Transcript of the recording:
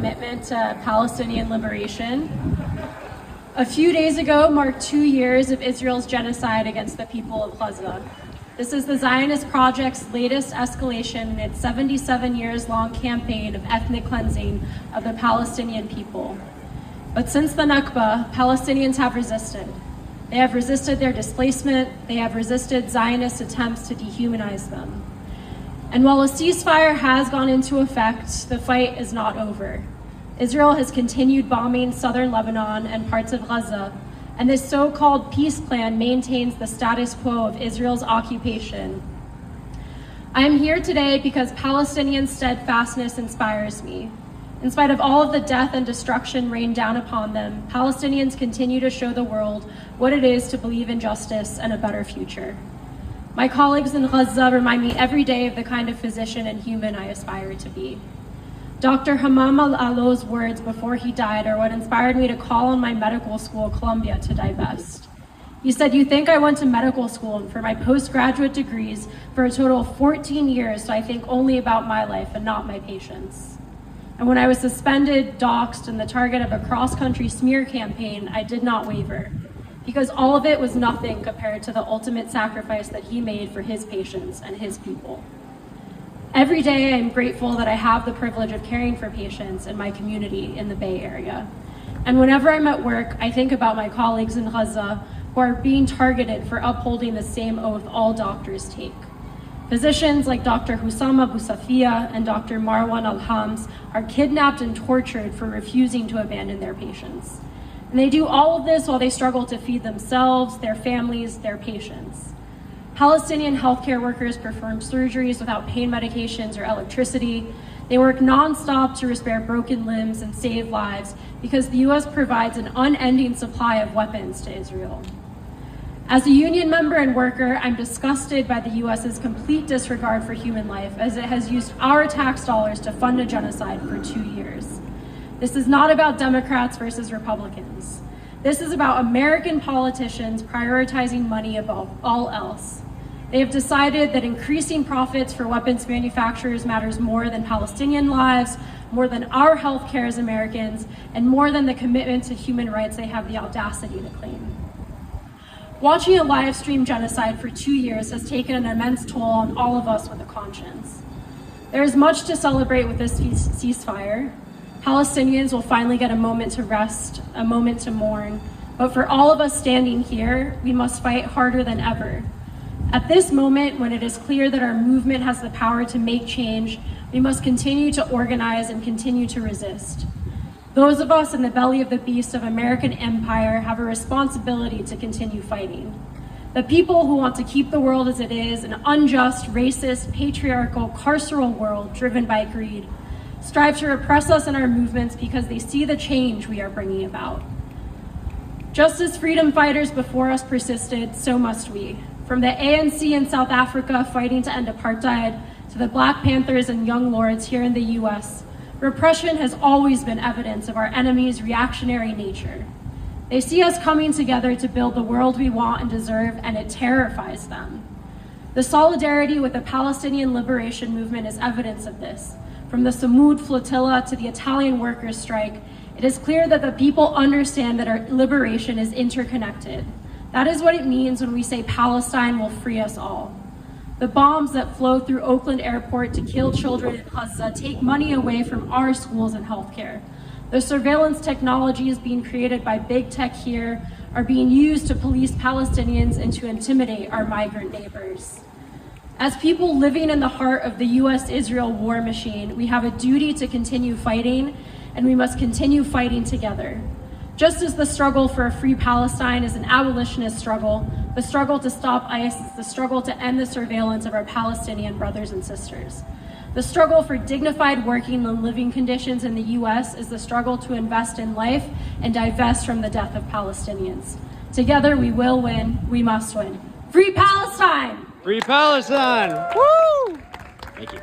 commitment to Palestinian liberation. A few days ago marked 2 years of Israel's genocide against the people of Gaza. This is the Zionist Project's latest escalation in its 77 years long campaign of ethnic cleansing of the Palestinian people. But since the Nakba, Palestinians have resisted. They have resisted their displacement. They have resisted Zionist attempts to dehumanize them. And while a ceasefire has gone into effect, the fight is not over. Israel has continued bombing southern Lebanon and parts of Gaza, and this so-called peace plan maintains the status quo of Israel's occupation. I am here today because Palestinian steadfastness inspires me. In spite of all of the death and destruction rained down upon them, Palestinians continue to show the world what it is to believe in justice and a better future. My colleagues in Gaza remind me every day of the kind of physician and human I aspire to be. Dr. Hammam al-Alo's words before he died are what inspired me to call on my medical school, Columbia, to divest. He said, "You think I went to medical school and for my postgraduate degrees for a total of 14 years, so I think only about my life and not my patients. And when I was suspended, doxxed, and the target of a cross-country smear campaign, I did not waver, because all of it was nothing compared to the ultimate sacrifice that he made for his patients and his people. Every day I am grateful that I have the privilege of caring for patients in my community in the Bay Area. And whenever I'm at work, I think about my colleagues in Gaza who are being targeted for upholding the same oath all doctors take. Physicians like Dr. Hussam Abu Safiya and Dr. Marwan Al-Hams are kidnapped and tortured for refusing to abandon their patients. And they do all of this while they struggle to feed themselves, their families, their patients. Palestinian healthcare workers perform surgeries without pain medications or electricity. They work nonstop to repair broken limbs and save lives because the US provides an unending supply of weapons to Israel. As a union member and worker, I'm disgusted by the US's complete disregard for human life as it has used our tax dollars to fund a genocide for 2 years. This is not about Democrats versus Republicans. This is about American politicians prioritizing money above all else. They have decided that increasing profits for weapons manufacturers matters more than Palestinian lives, more than our health care as Americans, and more than the commitment to human rights they have the audacity to claim. Watching a live stream genocide for 2 years has taken an immense toll on all of us with a conscience. There is much to celebrate with this ceasefire. Palestinians will finally get a moment to rest, a moment to mourn. But for all of us standing here, we must fight harder than ever. At this moment, when it is clear that our movement has the power to make change, we must continue to organize and continue to resist. Those of us in the belly of the beast of American empire have a responsibility to continue fighting. The people who want to keep the world as it is, an unjust, racist, patriarchal, carceral world driven by greed, strive to repress us in our movements because they see the change we are bringing about. Just as freedom fighters before us persisted, so must we. From the ANC in South Africa fighting to end apartheid, to the Black Panthers and Young Lords here in the US, repression has always been evidence of our enemies' reactionary nature. They see us coming together to build the world we want and deserve, and it terrifies them. The solidarity with the Palestinian liberation movement is evidence of this. From the Samud flotilla to the Italian workers' strike, it is clear that the people understand that our liberation is interconnected. That is what it means when we say Palestine will free us all. The bombs that flow through Oakland Airport to kill children in Gaza take money away from our schools and healthcare. The surveillance technologies being created by big tech here are being used to police Palestinians and to intimidate our migrant neighbors. As people living in the heart of the US-Israel war machine, we have a duty to continue fighting, and we must continue fighting together. Just as the struggle for a free Palestine is an abolitionist struggle, the struggle to stop ICE is the struggle to end the surveillance of our Palestinian brothers and sisters. The struggle for dignified working and living conditions in the US is the struggle to invest in life and divest from the death of Palestinians. Together we will win, we must win. Free Palestine! Free Palestine! Woo! Thank you.